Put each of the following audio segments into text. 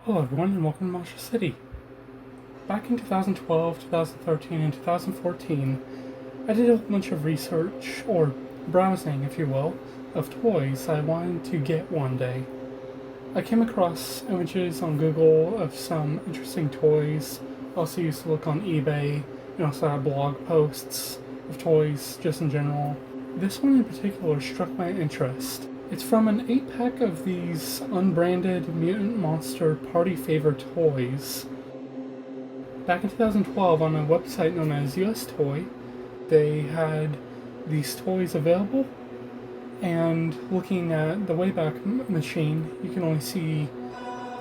Hello everyone and welcome to Monster City. Back in 2012, 2013, and 2014, I did a bunch of research, or browsing if you will, of toys I wanted to get one day. I came across images on Google of some interesting toys. I also used to look on eBay and also have blog posts of toys just in general. This one in particular struck my interest. It's from an 8-pack of these unbranded Mutant Monster Party Favor toys. Back in 2012, on a website known as US Toy, they had these toys available, and looking at the Wayback Machine, you can only see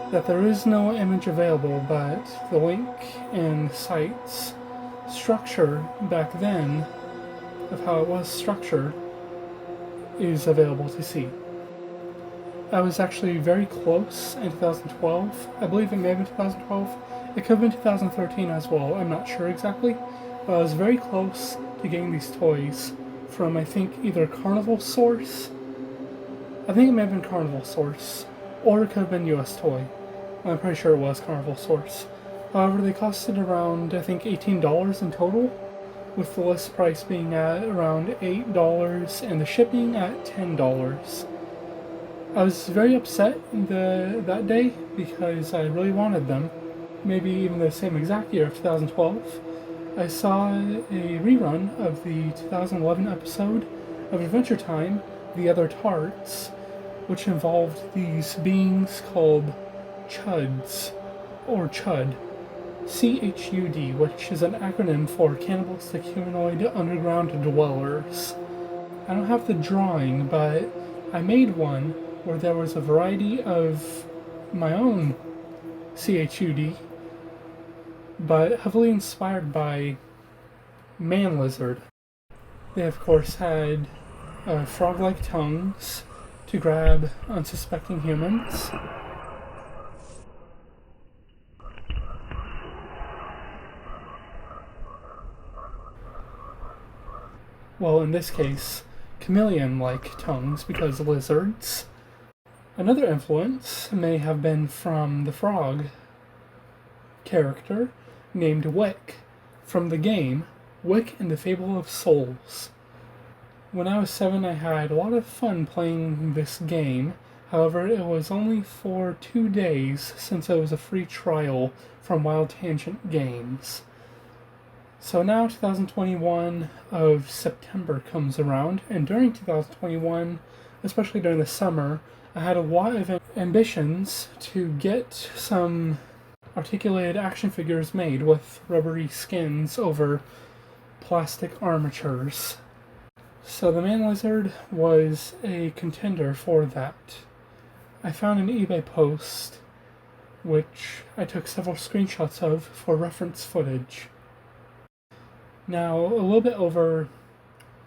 that there is no image available, but the link in the site's structure back then, of how it was structured, is available to see. I was actually very close in 2012. I believe it may have been 2012. It could have been 2013 as well. I'm not sure exactly. But I was very close to getting these toys from, I think, either Carnival Source. I think it may have been Carnival Source. Or it could have been US Toy. I'm pretty sure it was Carnival Source. However, they costed around, I think, $18 in total, with the list price being at around $8 and the shipping at $10. I was very upset that day because I really wanted them. Maybe even the same exact year of 2012. I saw a rerun of the 2011 episode of Adventure Time, The Other Tarts, which involved these beings called Chuds, or Chud. CHUD, which is an acronym for Cannibalistic Humanoid Underground Dwellers. I don't have the drawing, but I made one where there was a variety of my own CHUD, but heavily inspired by Man Lizard. They of course had frog-like tongues to grab unsuspecting humans. Well, in this case, chameleon-like tongues, because lizards. Another influence may have been from the frog character named Wick from the game Wick and the Fable of Souls. When I was 7, I had a lot of fun playing this game. However, it was only for 2 days since it was a free trial from Wild Tangent Games. So now 2021 of September comes around, and during 2021, especially during the summer, I had a lot of ambitions to get some articulated action figures made with rubbery skins over plastic armatures. So the Man Lizard was a contender for that. I found an eBay post, which I took several screenshots of for reference footage. Now, a little bit over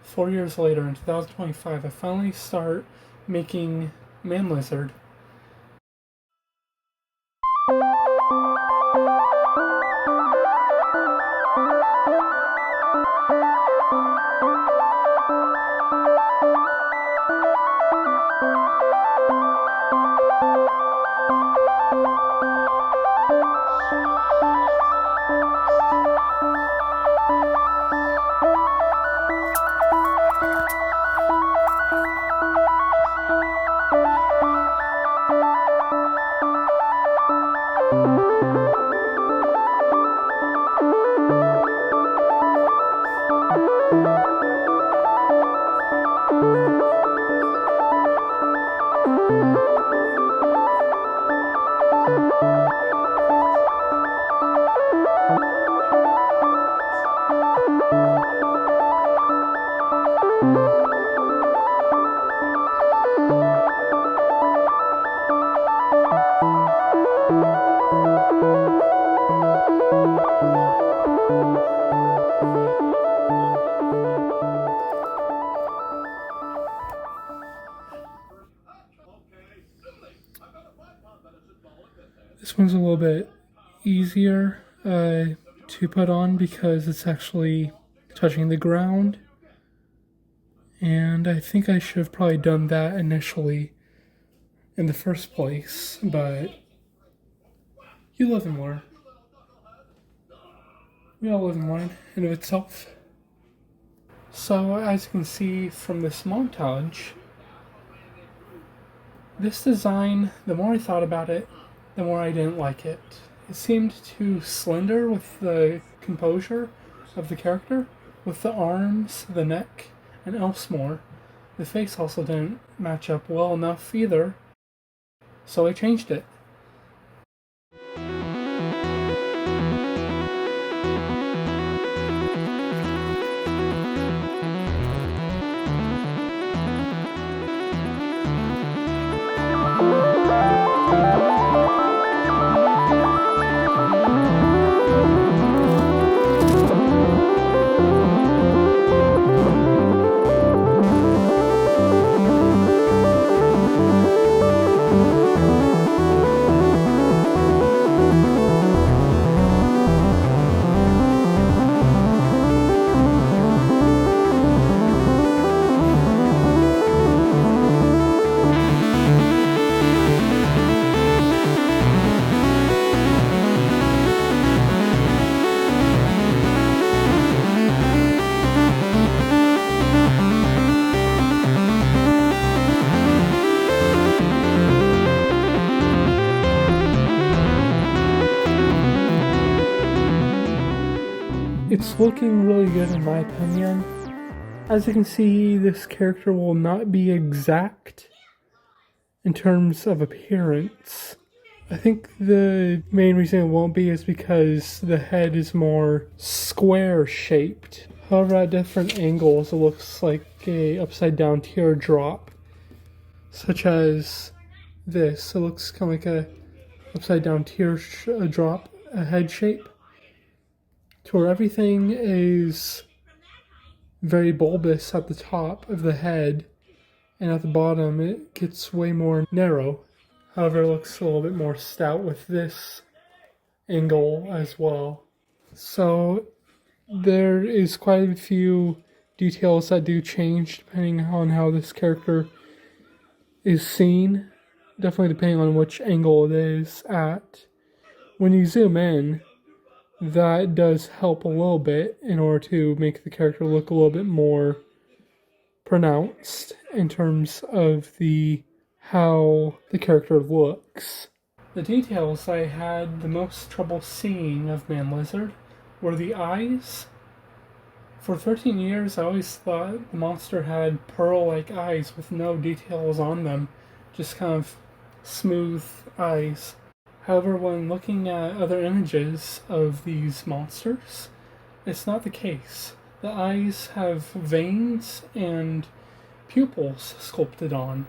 4 years later, in 2025, I finally start making Man Lizard. This one's a little bit easier to put on because it's actually touching the ground. And I think I should have probably done that initially in the first place, but You live and learn. We all live and learn in of itself. So, as you can see from this montage, this design, the more I thought about it, the more I didn't like it. It seemed too slender with the composure of the character, with the arms, the neck, and Elsmore. The face also didn't match up well enough either, so I changed it. It's looking really good in my opinion. As you can see, this character will not be exact in terms of appearance. I think the main reason it won't be is because the head is more square shaped. However, at different angles it looks like a upside down teardrop. Such as this. It looks kind of like a upside down teardrop, a head shape. To where everything is very bulbous at the top of the head, and at the bottom it gets way more narrow. However, it looks a little bit more stout with this angle as well. So there is quite a few details that do change depending on how this character is seen. Definitely depending on which angle it is at. When you zoom in, that does help a little bit in order to make the character look a little bit more pronounced in terms of how the character looks. The details I had the most trouble seeing of Man Lizard were the eyes. For 13 years, I always thought the monster had pearl-like eyes with no details on them, just kind of smooth eyes. However, when looking at other images of these monsters, it's not the case. The eyes have veins and pupils sculpted on.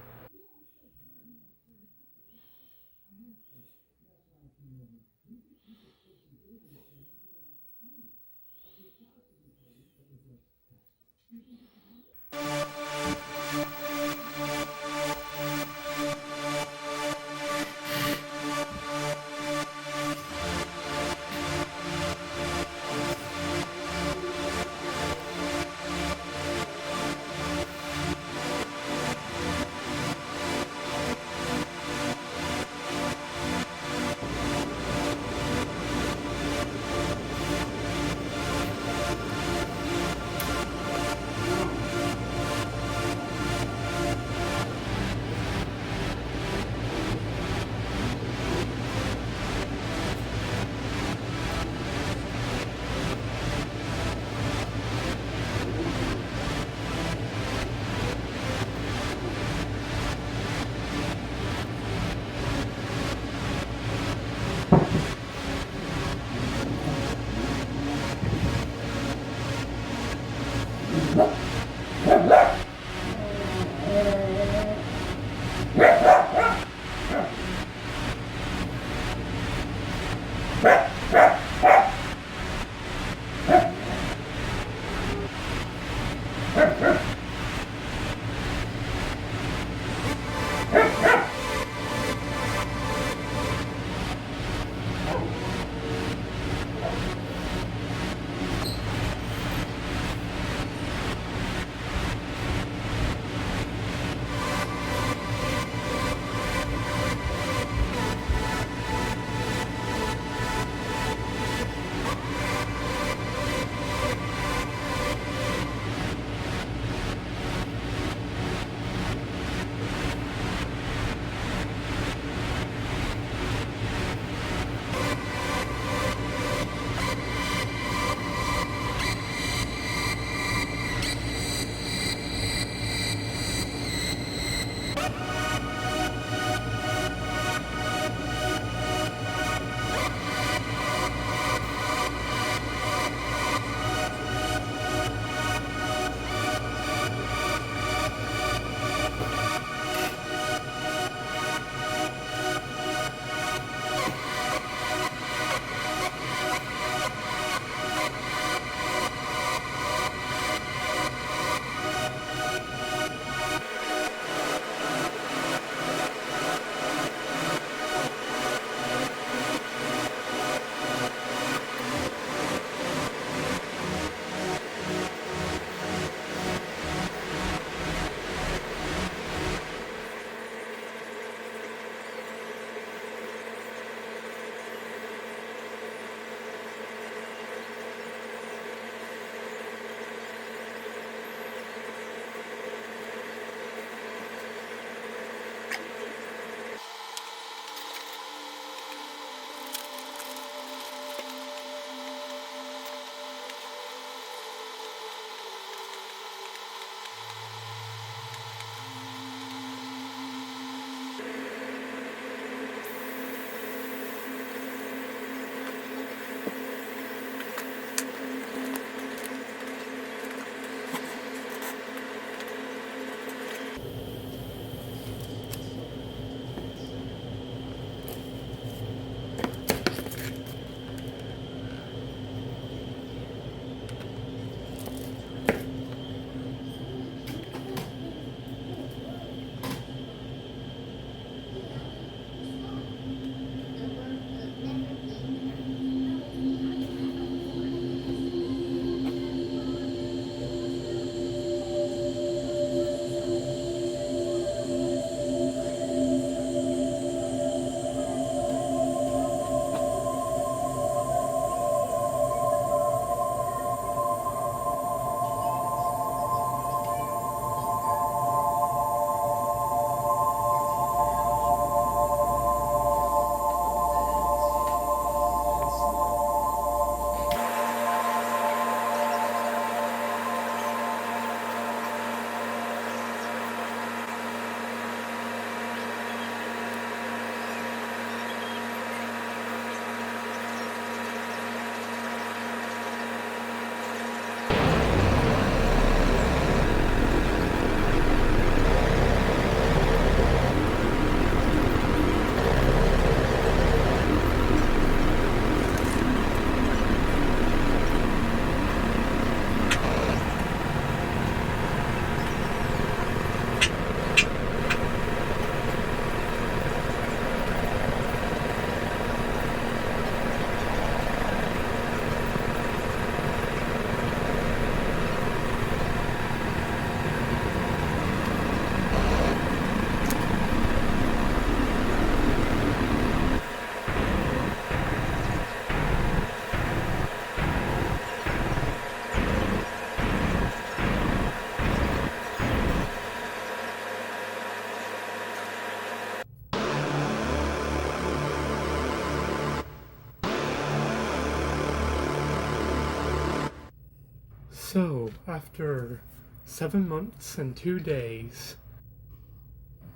So, after 7 months and 2 days,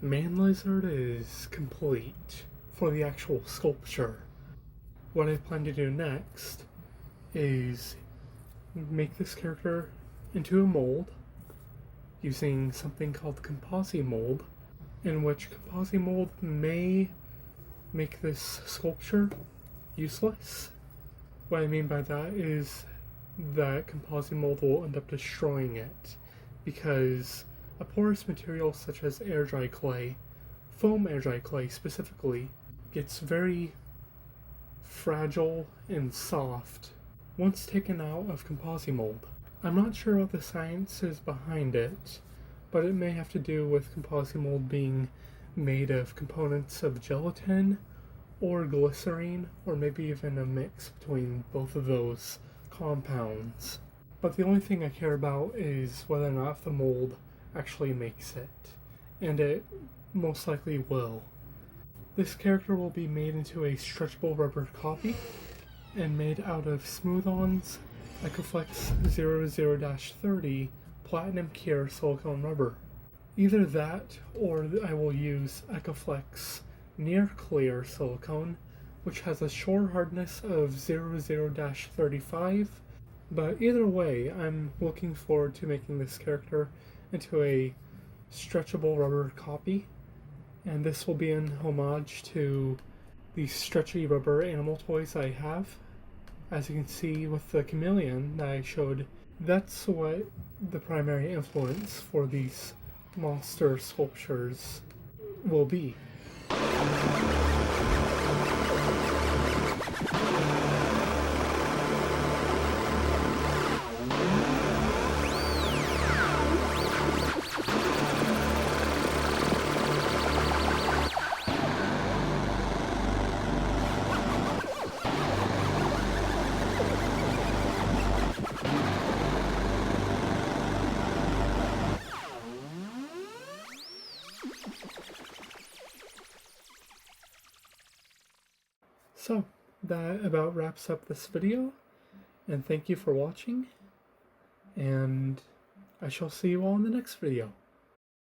Man Lizard is complete for the actual sculpture. What I plan to do next is make this character into a mold using something called composite mold, in which composite mold may make this sculpture useless. What I mean by that is that composite mold will end up destroying it, because a porous material such as air dry clay, foam air dry clay specifically, gets very fragile and soft once taken out of composite mold. I'm not sure what the science is behind it, but it may have to do with composite mold being made of components of gelatin or glycerine, or maybe even a mix between both of those compounds. But the only thing I care about is whether or not the mold actually makes it, and it most likely will. This character will be made into a stretchable rubber copy and made out of Smooth-On's Ecoflex 00-30 Platinum Cure silicone rubber. Either that, or I will use Ecoflex Near Clear silicone, which has a shore hardness of 00-35, but either way, I'm looking forward to making this character into a stretchable rubber copy, and this will be in homage to the stretchy rubber animal toys I have. As you can see with the chameleon that I showed, that's what the primary influence for these monster sculptures will be. So, that about wraps up this video, and thank you for watching, and I shall see you all in the next video.